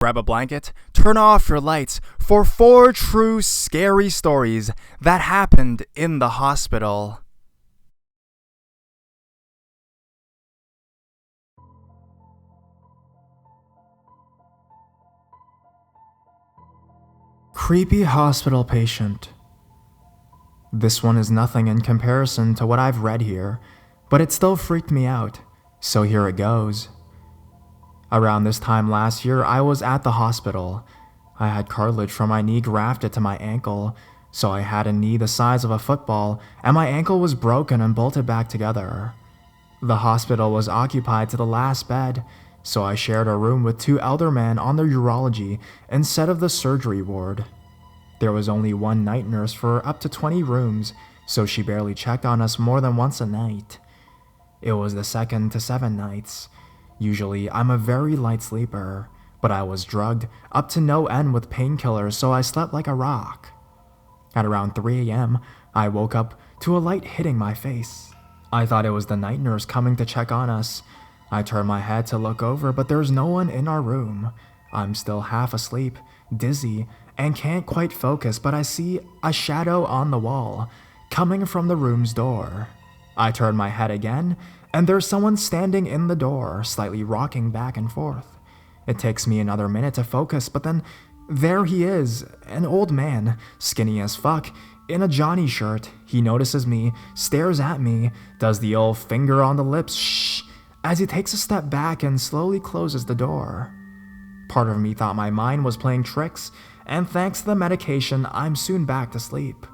Grab a blanket, turn off your lights for 4 true scary stories that happened in the hospital. Creepy hospital patient. This one is nothing in comparison to what I've read here, but it still freaked me out, so here it goes. Around this time last year, I was at the hospital. I had cartilage from my knee grafted to my ankle, so I had a knee the size of a football, and my ankle was broken and bolted back together. The hospital was occupied to the last bed, so I shared a room with 2 elder men on the urology instead of the surgery ward. There was only one night nurse for up to 20 rooms, so she barely checked on us more than once a night. It was the 2nd to 7 nights. Usually, I'm a very light sleeper, but I was drugged up to no end with painkillers, so I slept like a rock. At around 3 a.m., I woke up to a light hitting my face. I thought it was the night nurse coming to check on us. I turned my head to look over, but there's no one in our room. I'm still half asleep, dizzy, and can't quite focus, but I see a shadow on the wall, coming from the room's door. I turn my head again, and there's someone standing in the door, slightly rocking back and forth. It takes me another minute to focus, but then there he is, an old man, skinny as fuck, in a Johnny shirt. He notices me, stares at me, does the old finger on the lips, shh, as he takes a step back and slowly closes the door. Part of me thought my mind was playing tricks, and thanks to the medication, I'm soon back to sleep.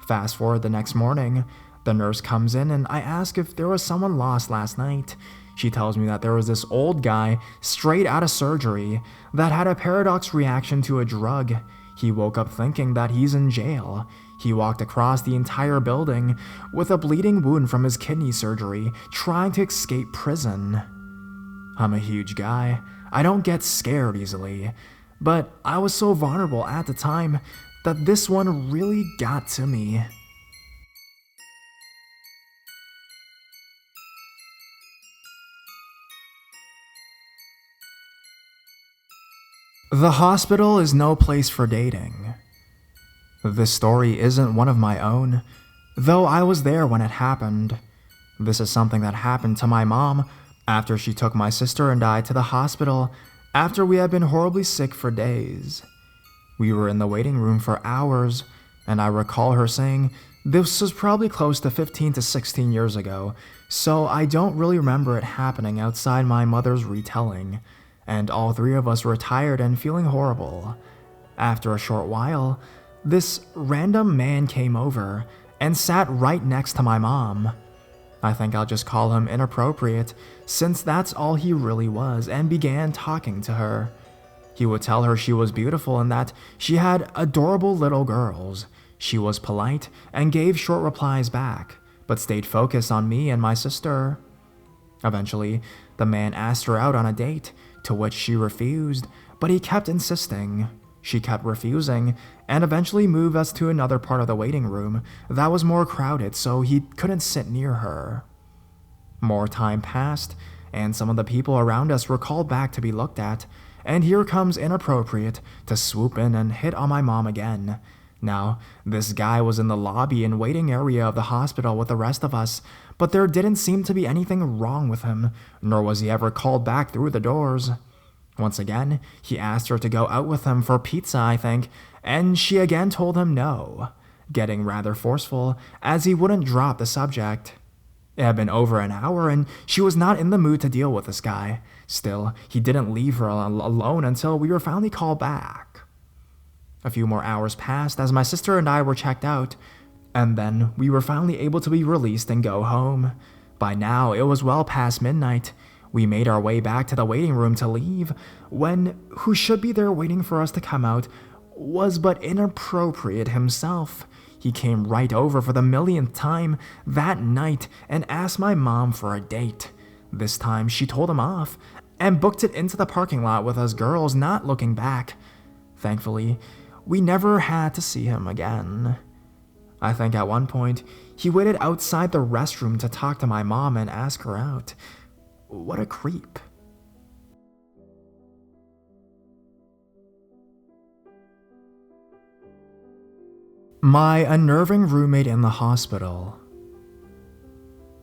Fast forward the next morning, the nurse comes in and I ask if there was someone lost last night. She tells me that there was this old guy straight out of surgery that had a paradox reaction to a drug. He woke up thinking that he's in jail. He walked across the entire building with a bleeding wound from his kidney surgery, trying to escape prison. I'm a huge guy. I don't get scared easily, but I was so vulnerable at the time that this one really got to me. The hospital is no place for dating. This story isn't one of my own, though I was there when it happened. This is something that happened to my mom after she took my sister and I to the hospital after we had been horribly sick for days. We were in the waiting room for hours, and I recall her saying this was probably close to 15 to 16 years ago, so I don't really remember it happening outside my mother's retelling, and all 3 of us were tired and feeling horrible. After a short while, this random man came over and sat right next to my mom. I think I'll just call him inappropriate, since that's all he really was, and began talking to her. He would tell her she was beautiful and that she had adorable little girls. She was polite and gave short replies back, but stayed focused on me and my sister. Eventually, the man asked her out on a date, to which she refused, but he kept insisting. She kept refusing, and eventually moved us to another part of the waiting room that was more crowded, so he couldn't sit near her. More time passed, and some of the people around us were called back to be looked at, and here comes inappropriate to swoop in and hit on my mom again. Now, this guy was in the lobby and waiting area of the hospital with the rest of us, but there didn't seem to be anything wrong with him, nor was he ever called back through the doors. Once again, he asked her to go out with him for pizza, I think, and she again told him no, getting rather forceful as he wouldn't drop the subject. It had been over an hour and she was not in the mood to deal with this guy. Still, he didn't leave her alone until we were finally called back. A few more hours passed as my sister and I were checked out, and then we were finally able to be released and go home. By now, it was well past midnight. We made our way back to the waiting room to leave, when who should be there waiting for us to come out was but inappropriate himself. He came right over for the millionth time that night and asked my mom for a date. This time she told him off and booked it into the parking lot with us girls, not looking back. Thankfully, we never had to see him again. I think at one point, he waited outside the restroom to talk to my mom and ask her out. What a creep. My unnerving roommate in the hospital.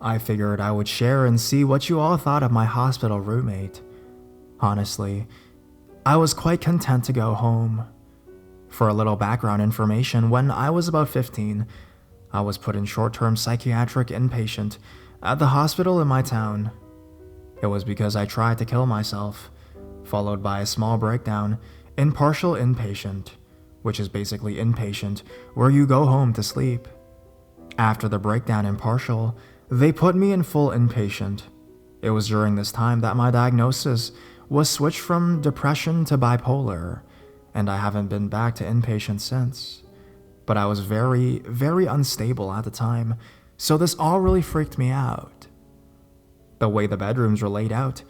I figured I would share and see what you all thought of my hospital roommate. Honestly, I was quite content to go home. For a little background information, when I was about 15, I was put in short-term psychiatric inpatient at the hospital in my town. It was because I tried to kill myself, followed by a small breakdown in partial inpatient, which is basically inpatient, where you go home to sleep. After the breakdown in partial, they put me in full inpatient. It was during this time that my diagnosis was switched from depression to bipolar, and I haven't been back to inpatient since. But I was very, very unstable at the time, so this all really freaked me out. The way the bedrooms were laid out,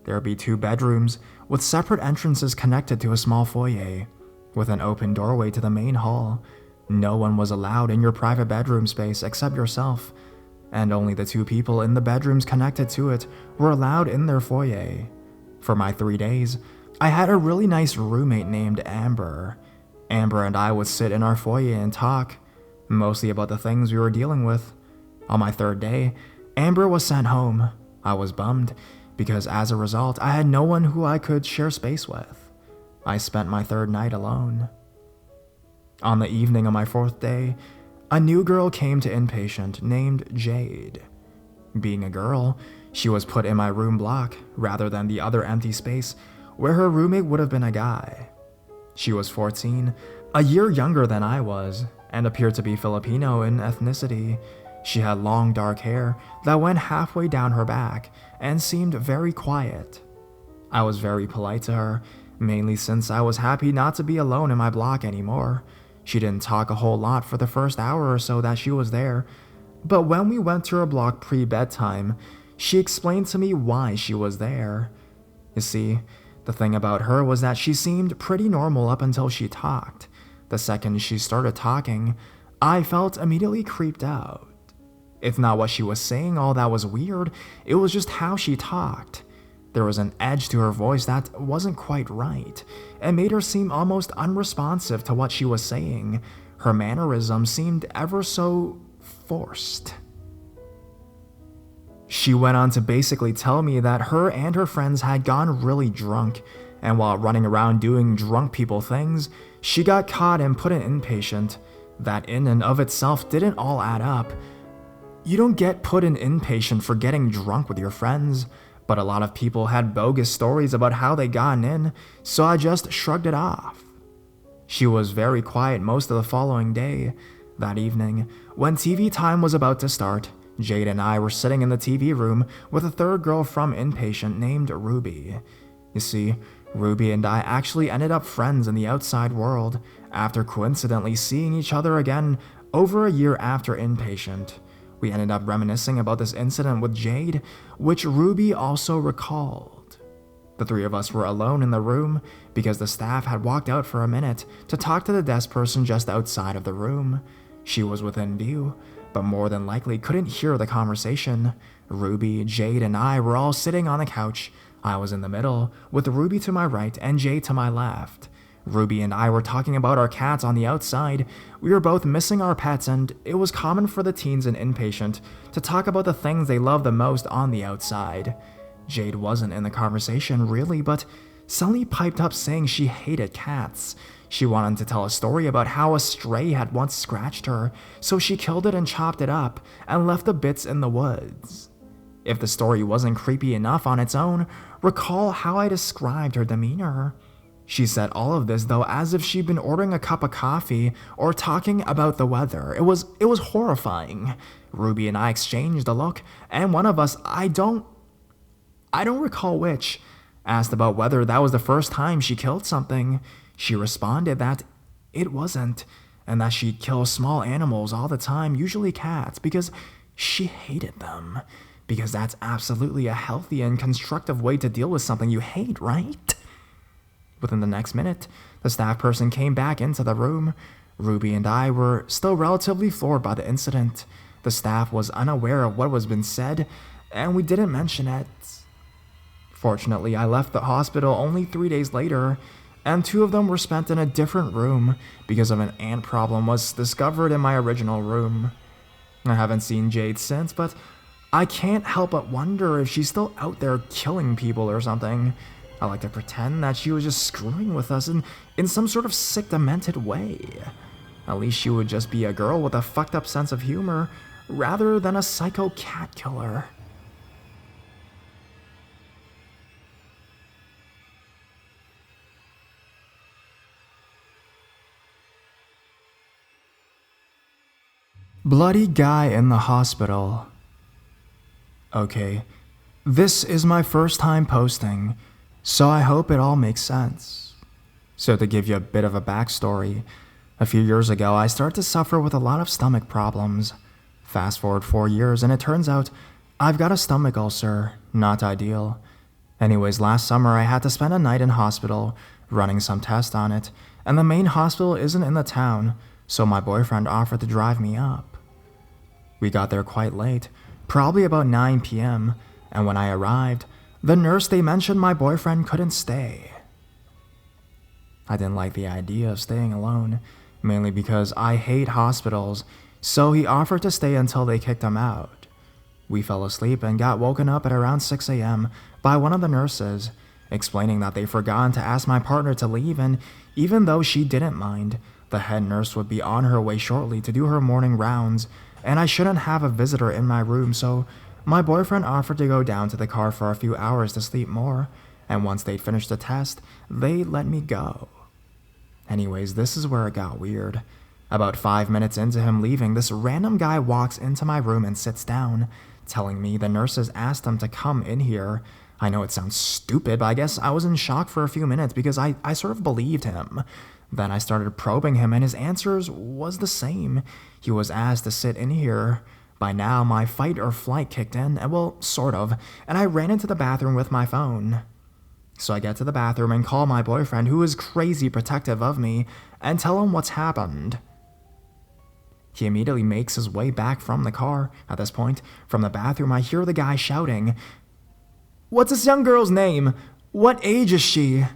there would be 2 bedrooms with separate entrances connected to a small foyer, with an open doorway to the main hall. No one was allowed in your private bedroom space except yourself, and only the 2 people in the bedrooms connected to it were allowed in their foyer. For my 3 days, I had a really nice roommate named Amber. Amber and I would sit in our foyer and talk, mostly about the things we were dealing with. On my 3rd day, Amber was sent home. I was bummed, because as a result, I had no one who I could share space with. I spent my 3rd night alone. On the evening of my 4th day, a new girl came to inpatient named Jade. Being a girl, she was put in my room block rather than the other empty space where her roommate would have been a guy. She was 14, a year younger than I was, and appeared to be Filipino in ethnicity. She had long dark hair that went halfway down her back and seemed very quiet. I was very polite to her, mainly since I was happy not to be alone in my block anymore. She didn't talk a whole lot for the first hour or so that she was there, but when we went to her block pre-bedtime, she explained to me why she was there. You see, the thing about her was that she seemed pretty normal up until she talked. The second she started talking, I felt immediately creeped out. It's not what she was saying all that was weird, it was just how she talked. There was an edge to her voice that wasn't quite right, and made her seem almost unresponsive to what she was saying. Her mannerisms seemed ever so forced. She went on to basically tell me that her and her friends had gone really drunk, and while running around doing drunk people things, she got caught and put in inpatient. That in and of itself didn't all add up. You don't get put in inpatient for getting drunk with your friends, but a lot of people had bogus stories about how they gotten in, so I just shrugged it off. She was very quiet most of the following day. That evening, when TV time was about to start, Jade and I were sitting in the TV room with a 3rd girl from inpatient named Ruby. You see, Ruby and I actually ended up friends in the outside world after coincidentally seeing each other again over a year after inpatient. We ended up reminiscing about this incident with Jade, which Ruby also recalled. The 3 of us were alone in the room because the staff had walked out for a minute to talk to the desk person just outside of the room. She was within view, but more than likely couldn't hear the conversation. Ruby, Jade, and I were all sitting on the couch. I was in the middle, with Ruby to my right and Jade to my left. Ruby and I were talking about our cats on the outside. We were both missing our pets, and it was common for the teens in inpatient to talk about the things they love the most on the outside. Jade wasn't in the conversation really, but suddenly piped up saying she hated cats. She wanted to tell a story about how a stray had once scratched her, so she killed it and chopped it up and left the bits in the woods. If the story wasn't creepy enough on its own, recall how I described her demeanor. She said all of this though as if she'd been ordering a cup of coffee or talking about the weather. It was horrifying. Ruby and I exchanged a look, and one of us, I don't recall which, asked about whether that was the first time she killed something. She responded that it wasn't, and that she'd kill small animals all the time, usually cats, because she hated them. Because that's absolutely a healthy and constructive way to deal with something you hate, right? Within the next minute, the staff person came back into the room. Ruby and I were still relatively floored by the incident. The staff was unaware of what was been said, and we didn't mention it. Fortunately, I left the hospital only 3 days later, and 2 of them were spent in a different room because of an ant problem was discovered in my original room. I haven't seen Jade since, but I can't help but wonder if she's still out there killing people or something. I like to pretend that she was just screwing with us in some sort of sick, demented way. At least she would just be a girl with a fucked up sense of humor, rather than a psycho cat killer. Bloody guy in the hospital. Okay, this is my first time posting, so I hope it all makes sense. So to give you a bit of a backstory, a few years ago I started to suffer with a lot of stomach problems. Fast forward 4 years and it turns out I've got a stomach ulcer, not ideal. Anyways, last summer I had to spend a night in hospital, running some tests on it, and the main hospital isn't in the town, so my boyfriend offered to drive me up. We got there quite late, probably about 9 p.m., and when I arrived, the nurse they mentioned my boyfriend couldn't stay. I didn't like the idea of staying alone, mainly because I hate hospitals, so he offered to stay until they kicked him out. We fell asleep and got woken up at around 6 a.m. by one of the nurses, explaining that they forgot to ask my partner to leave, and even though she didn't mind, the head nurse would be on her way shortly to do her morning rounds, and I shouldn't have a visitor in my room, so my boyfriend offered to go down to the car for a few hours to sleep more, and once they'd finished the test, they let me go. Anyways, this is where it got weird. About 5 minutes into him leaving, this random guy walks into my room and sits down, telling me the nurses asked him to come in here. I know it sounds stupid, but I guess I was in shock for a few minutes because I sort of believed him. Then I started probing him and his answers was the same. He was asked to sit in here. By now, my fight or flight kicked in, and well, sort of, and I ran into the bathroom with my phone. So I get to the bathroom and call my boyfriend, who is crazy protective of me, and tell him what's happened. He immediately makes his way back from the car. At this point, from the bathroom, I hear the guy shouting, "What's this young girl's name? What age is she?"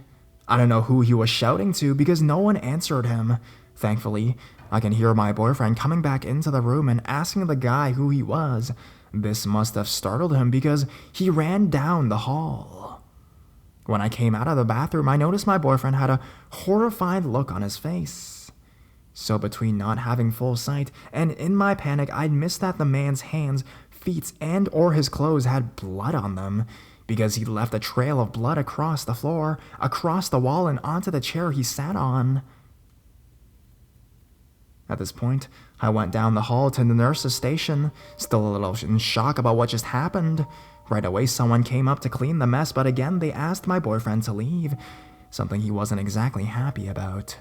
I don't know who he was shouting to because no one answered him. Thankfully, I can hear my boyfriend coming back into the room and asking the guy who he was. This must have startled him because he ran down the hall. When I came out of the bathroom, I noticed my boyfriend had a horrified look on his face. So between not having full sight and in my panic, I'd missed that the man's hands, feet, and or his clothes had blood on them, because he left a trail of blood across the floor, across the wall, and onto the chair he sat on. At this point, I went down the hall to the nurse's station, still a little in shock about what just happened. Right away, someone came up to clean the mess, but again, they asked my boyfriend to leave, something he wasn't exactly happy about.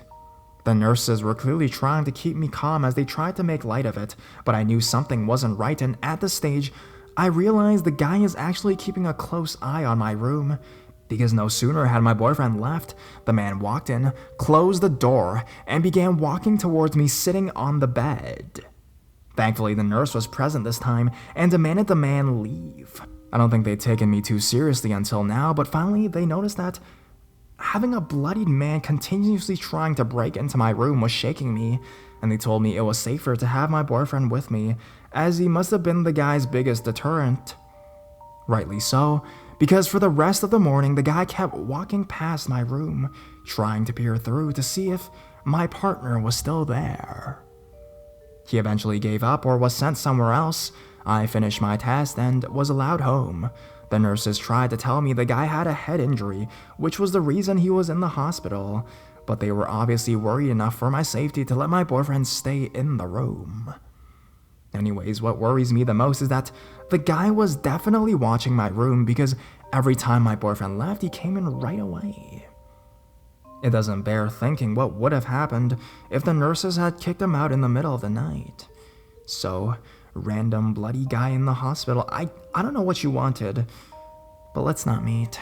The nurses were clearly trying to keep me calm as they tried to make light of it, but I knew something wasn't right, and at this stage, I realized the guy is actually keeping a close eye on my room, because no sooner had my boyfriend left, the man walked in, closed the door, and began walking towards me sitting on the bed. Thankfully, the nurse was present this time and demanded the man leave. I don't think they'd taken me too seriously until now, but finally they noticed that having a bloodied man continuously trying to break into my room was shaking me, and they told me it was safer to have my boyfriend with me, as he must have been the guy's biggest deterrent. Rightly so, because for the rest of the morning, the guy kept walking past my room, trying to peer through to see if my partner was still there. He eventually gave up or was sent somewhere else. I finished my test and was allowed home. The nurses tried to tell me the guy had a head injury, which was the reason he was in the hospital, but they were obviously worried enough for my safety to let my boyfriend stay in the room. Anyways, what worries me the most is that the guy was definitely watching my room because every time my boyfriend left, he came in right away. It doesn't bear thinking what would have happened if the nurses had kicked him out in the middle of the night. So, random bloody guy in the hospital, I don't know what you wanted, but let's not meet.